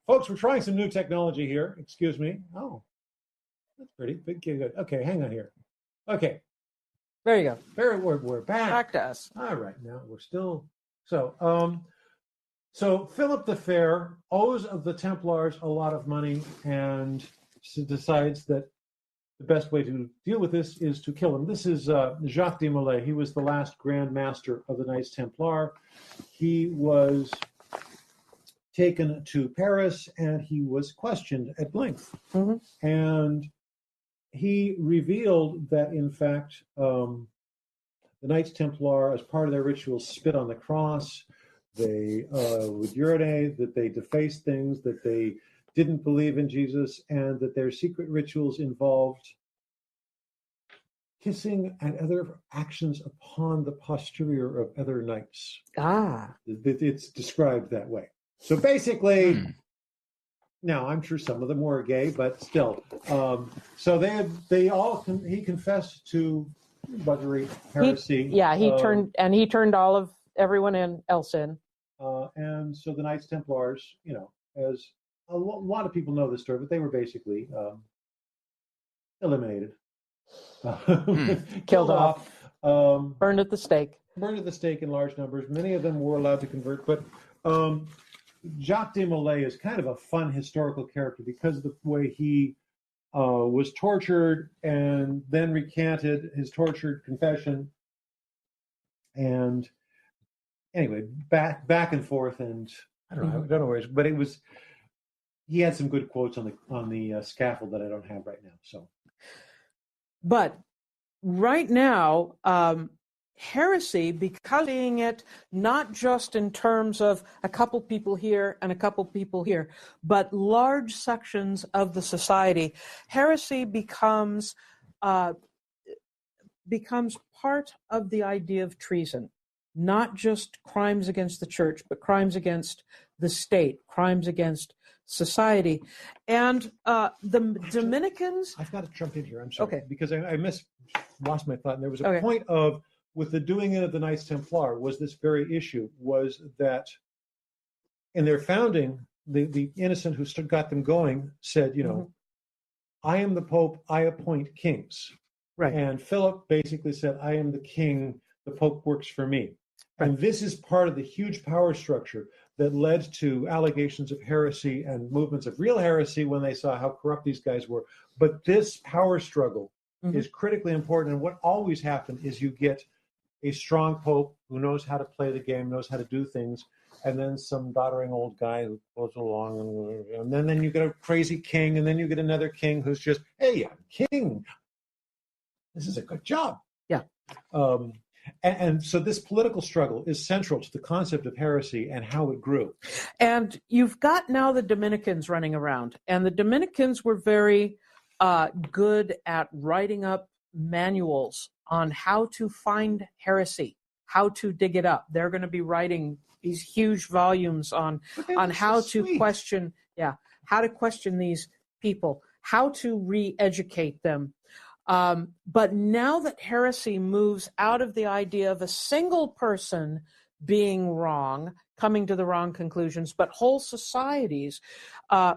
Folks, we're trying some new technology here. Excuse me. Oh, that's pretty good. Okay, hang on here. Okay. There you go. We're back. Back to us. All right, now we're still... So Philip the Fair owes the Templars a lot of money and decides that the best way to deal with this is to kill him. This is Jacques de Molay. He was the last Grand Master of the Knights Templar. He was taken to Paris and he was questioned at length. Mm-hmm. And he revealed that, in fact, the Knights Templar, as part of their rituals, spit on the cross. They would urinate, that they defaced things, that they didn't believe in Jesus, and that their secret rituals involved kissing and other actions upon the posterior of other knights. It's described that way. So basically, now I'm sure some of them were gay, but still. So he confessed to buggery, heresy. He turned all of everyone else in. And so the Knights Templars, as a lot of people know this story, but they were basically eliminated, killed off, burned at the stake. Burned at the stake in large numbers. Many of them were allowed to convert, but Jacques de Molay is kind of a fun historical character because of the way he was tortured and then recanted his tortured confession. And anyway, back and forth, and I don't know where, but it was. He had some good quotes on the scaffold that I don't have right now. So, but right now, heresy, because seeing it not just in terms of a couple people here and a couple people here, but large sections of the society, heresy becomes part of the idea of treason. Not just crimes against the church, but crimes against the state, crimes against society. And the Dominicans... I've got to jump in here, I'm sorry. Okay. Because I lost my thought. And there was a point of, with the doing it of the Knights Templar, was this very issue, was that in their founding, the innocent who got them going said, I am the Pope, I appoint kings. Right. And Philip basically said, I am the king, the Pope works for me. Right. And this is part of the huge power structure that led to allegations of heresy and movements of real heresy when they saw how corrupt these guys were. But this power struggle is critically important. And what always happens is you get a strong Pope who knows how to play the game, knows how to do things, and then some doddering old guy who goes along. And then you get a crazy king, and then you get another king who's just, hey, I'm king. This is a good job. Yeah. And so this political struggle is central to the concept of heresy and how it grew. And you've got now the Dominicans running around. And the Dominicans were very good at writing up manuals on how to find heresy, how to dig it up. They're going to be writing these huge volumes on how to question, how to question these people, how to re-educate them. But now that heresy moves out of the idea of a single person being wrong, coming to the wrong conclusions, but whole societies,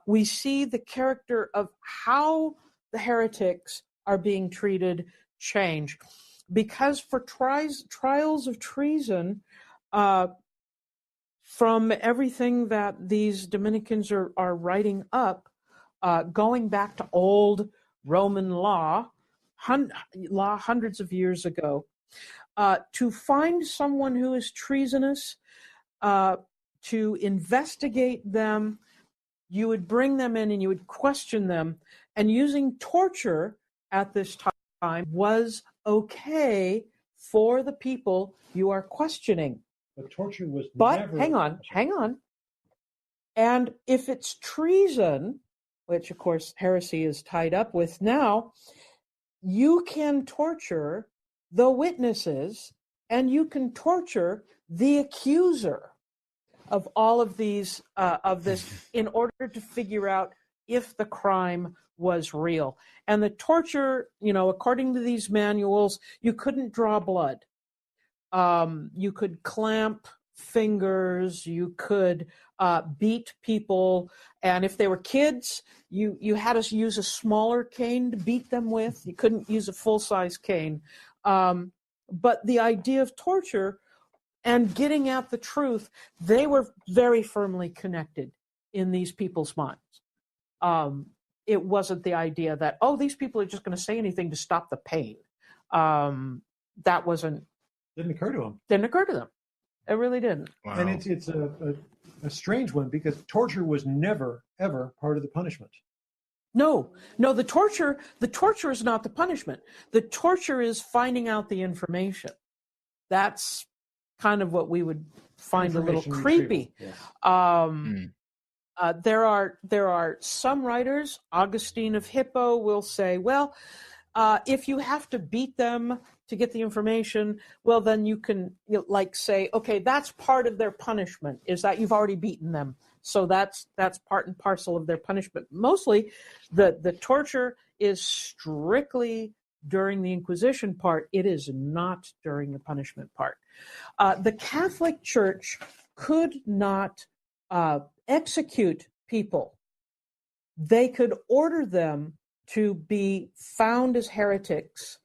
we see the character of how the heretics are being treated change. Because for trials of treason, from everything that these Dominicans are writing up, going back to old Roman law hundreds of years ago, to find someone who is treasonous, to investigate them, you would bring them in and you would question them, and using torture at this time was okay for the people you are questioning. But torture was never... hang on. And if it's treason, which of course heresy is tied up with now, you can torture the witnesses and you can torture the accuser of all of these, of this, in order to figure out if the crime was real. And the torture, according to these manuals, you couldn't draw blood. You could clamp fingers. You could beat people, and if they were kids, you had to use a smaller cane to beat them with. You couldn't use a full-size cane. But the idea of torture and getting at the truth, they were very firmly connected in these people's minds. It wasn't the idea that, oh, these people are just going to say anything to stop the pain. That didn't occur to them. Didn't occur to them. It really didn't. Wow. And it's a strange one, because torture was never, ever part of the punishment. No, the torture is not the punishment. The torture is finding out the information. That's kind of what we would find a little creepy. Yes. There are some writers, Augustine of Hippo will say, well, if you have to beat them to get the information, well, then you can say, okay, that's part of their punishment, is that you've already beaten them. So that's part and parcel of their punishment. Mostly the torture is strictly during the Inquisition part. It is not during the punishment part. The Catholic Church could not execute people. They could order them to be found as heretics,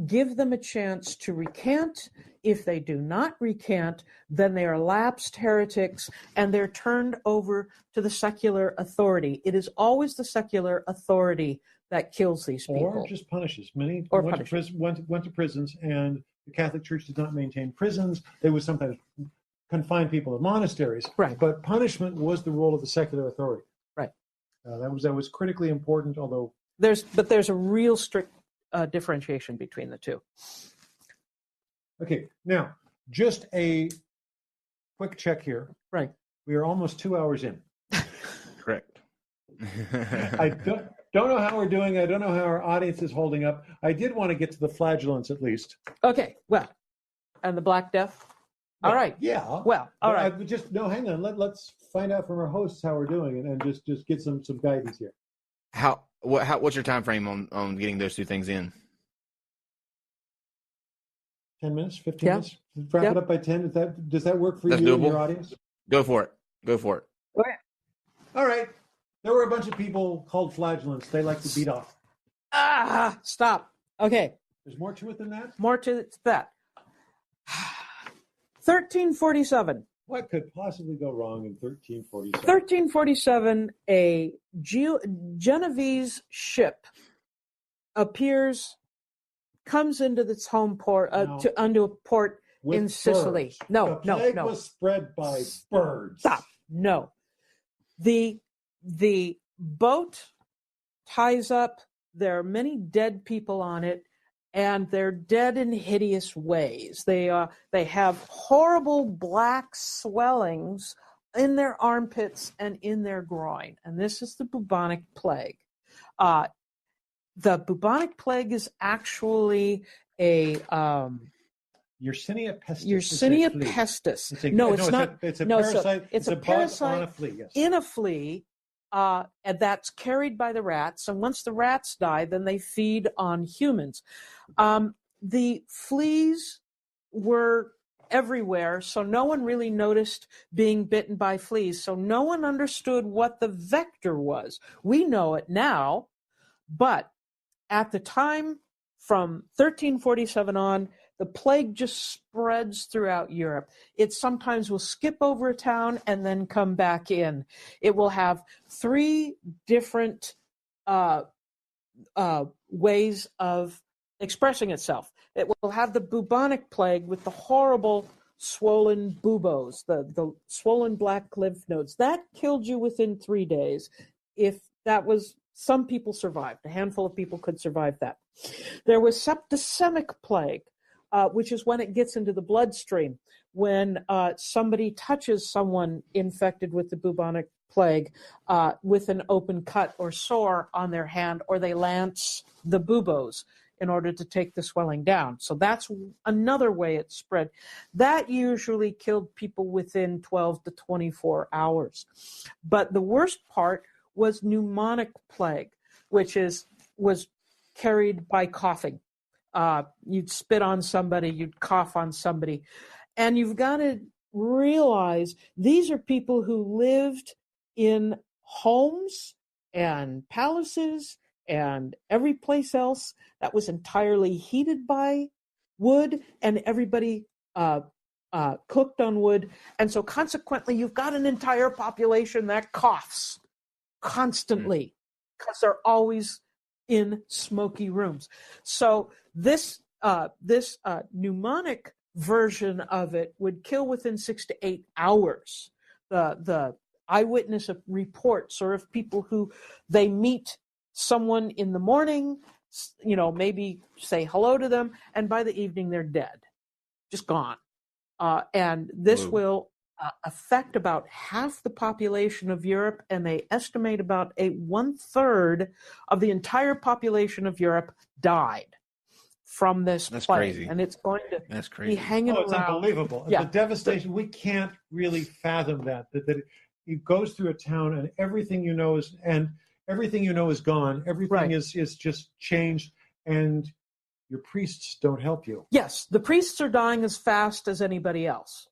give them a chance to recant. If they do not recant, then they are lapsed heretics and they're turned over to the secular authority. It is always the secular authority that kills these people. Or just punishes. Many Or went to prisons, and the Catholic Church did not maintain prisons. They would sometimes confine people in monasteries. Right. But punishment was the role of the secular authority. Right. That was critically important, although... There's a real strict differentiation between the two. Okay, now, just a quick check here. Right. We are almost 2 hours in. Correct. I don't know how we're doing. I don't know how our audience is holding up. I did want to get to the flagellants at least. Okay, well, and the Black Death? All right. Yeah. Well, all right. Hang on. Let's find out from our hosts how we're doing, and just get some guidance here. What's your time frame on getting those two things in? 10 minutes, 15 minutes? Wrap it up by 10. Does that work for That's you doable. and your audience? Go for it. Okay. All right. There were a bunch of people called flagellants. They like to beat off. Stop. Okay. There's more to it than that? More to that. 1347. What could possibly go wrong in 1347? 1347, a Genovese ship comes into its home port, onto a port in Sicily. Birds. No. The plague was spread by birds. Stop. No. The boat ties up. There are many dead people on it, and they're dead in hideous ways. They have horrible black swellings in their armpits and in their groin, and this is the bubonic plague. The bubonic plague is actually a Yersinia pestis. Yersinia pestis. It's not. It's a parasite. It's a bug parasite on a flea. Yes. in a flea, and that's carried by the rats. And once the rats die, then they feed on humans. The fleas were everywhere, so no one really noticed being bitten by fleas. So no one understood what the vector was. We know it now, but at the time, from 1347 on, the plague just spreads throughout Europe. It sometimes will skip over a town and then come back in. It will have three different ways of expressing itself. It will have the bubonic plague with the horrible swollen buboes, the swollen black lymph nodes. That killed you within 3 days. If that was, some people survived. A handful of people could survive that. There was septicemic plague, which is when it gets into the bloodstream. When somebody touches someone infected with the bubonic plague with an open cut or sore on their hand, or they lance the buboes in order to take the swelling down. So that's another way it spread. That usually killed people within 12 to 24 hours. But the worst part was pneumonic plague, which was carried by coughing. You'd spit on somebody, you'd cough on somebody. And you've got to realize these are people who lived in homes and palaces and every place else that was entirely heated by wood, and everybody cooked on wood. And so consequently, you've got an entire population that coughs constantly because they're always in smoky rooms. So this mnemonic version of it would kill within 6 to 8 hours. The eyewitness reports, or of people who they meet someone in the morning, maybe say hello to them, and by the evening they're dead, just gone. And this will affect about half the population of Europe, and they estimate about 1/3 of the entire population of Europe died from this plague. Crazy. And it's going to be hanging around. It's unbelievable. Yeah. The devastation, we can't really fathom that it goes through a town and everything you know is gone. Everything is just changed, and your priests don't help you. Yes, the priests are dying as fast as anybody else.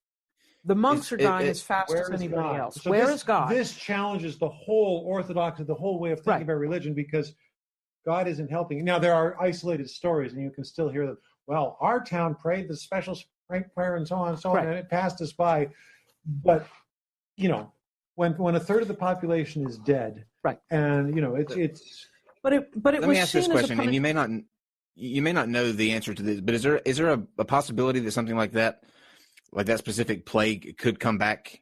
The monks are dying as fast as anybody else. So where is God? This challenges the whole orthodoxy, the whole way of thinking about religion, because God isn't helping. Now, there are isolated stories, and you can still hear them. Well, our town prayed the special prayer and so on and so on, and it passed us by. But, when 1/3 of the population is dead, and, it's... But it Let was me ask this seen as question, and you may not know the answer to this, but is there a possibility that something like that specific plague could come back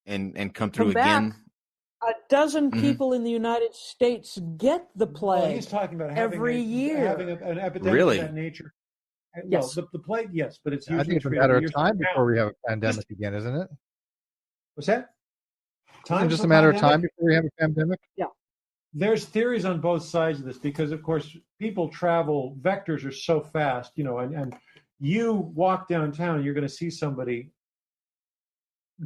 and come through again? A dozen people in the United States get the plague. Well, he's talking about every year, having an epidemic of that nature. Yes. Well, the plague, yes, but it's I usually think it's a matter of time before we have a pandemic again, isn't it? What's that? Isn't it just a matter of time before we have a pandemic? Yeah. There's theories on both sides of this because, of course, people travel, vectors are so fast, and you walk downtown, you're going to see somebody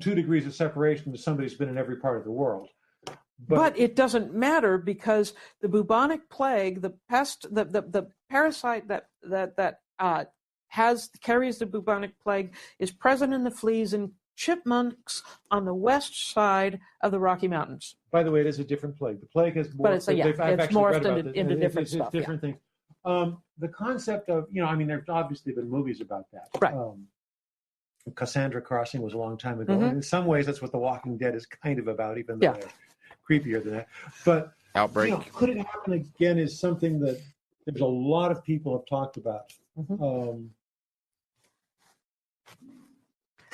2 degrees of separation to somebody who's been in every part of the world. But it doesn't matter, because the bubonic plague, the pest, the parasite that carries the bubonic plague, is present in the fleas and chipmunks on the west side of the Rocky Mountains. By the way, it is a different plague. The plague has more. But it's morphed into different stuff. It's different things. The concept of, there's obviously been movies about that. Right. Cassandra Crossing was a long time ago. And in some ways, that's what The Walking Dead is kind of about, even though they're creepier than that. But Outbreak. Could it happen again is something that there's a lot of people have talked about.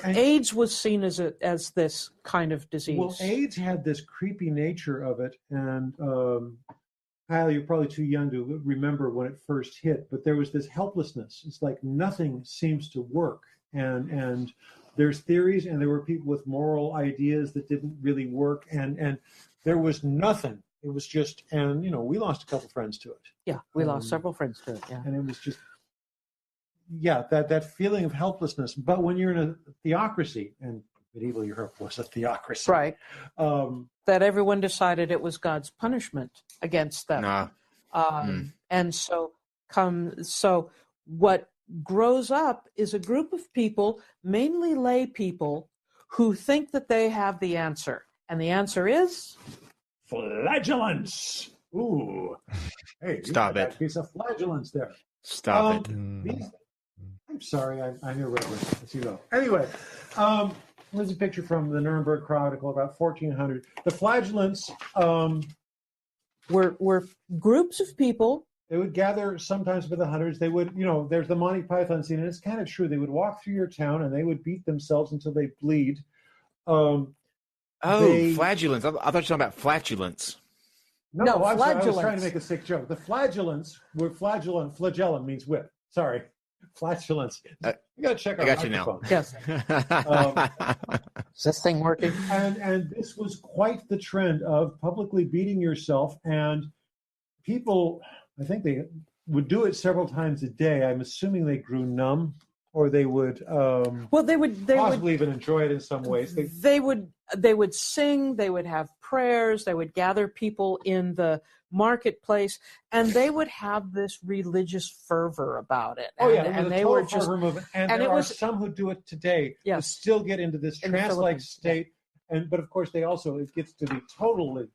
AIDS was seen as this kind of disease. Well, AIDS had this creepy nature of it, and Kyle, you're probably too young to remember when it first hit, but there was this helplessness. It's like nothing seems to work, and there's theories, and there were people with moral ideas that didn't really work, and there was nothing. It was just, and we lost a couple friends to it. Yeah, we lost several friends to it. Yeah, and it was just. Yeah, that feeling of helplessness. But when you're in a theocracy, and medieval Europe was a theocracy, right? That everyone decided it was God's punishment against them. And so what grows up is a group of people, mainly lay people, who think that they have the answer, and the answer is flagellants. Ooh, hey, stop it! Piece of flagellants there. Stop it. I'm sorry, I'm irreverent. Let's see though. Anyway, there's a picture from the Nuremberg Chronicle about 1400. The flagellants were groups of people. They would gather sometimes by the hundreds. They would, there's the Monty Python scene, and it's kind of true. They would walk through your town and they would beat themselves until they bleed. Flagellants. I thought you were talking about flatulence. No, I'm sorry, I was trying to make a sick joke. The flagellants were flagellum means whip. Sorry. Flatulence. You got to check out. I got you now. Yes. Is this thing working? And this was quite the trend of publicly beating yourself, and people, I think they would do it several times a day. I'm assuming they grew numb or they would they would possibly even enjoy it in some ways. They would sing, they would have prayers, they would gather people in the marketplace, and they would have this religious fervor about it. And they were just movement. And there are some who do it today who still get into this trance-like state. But of course, it gets to be totally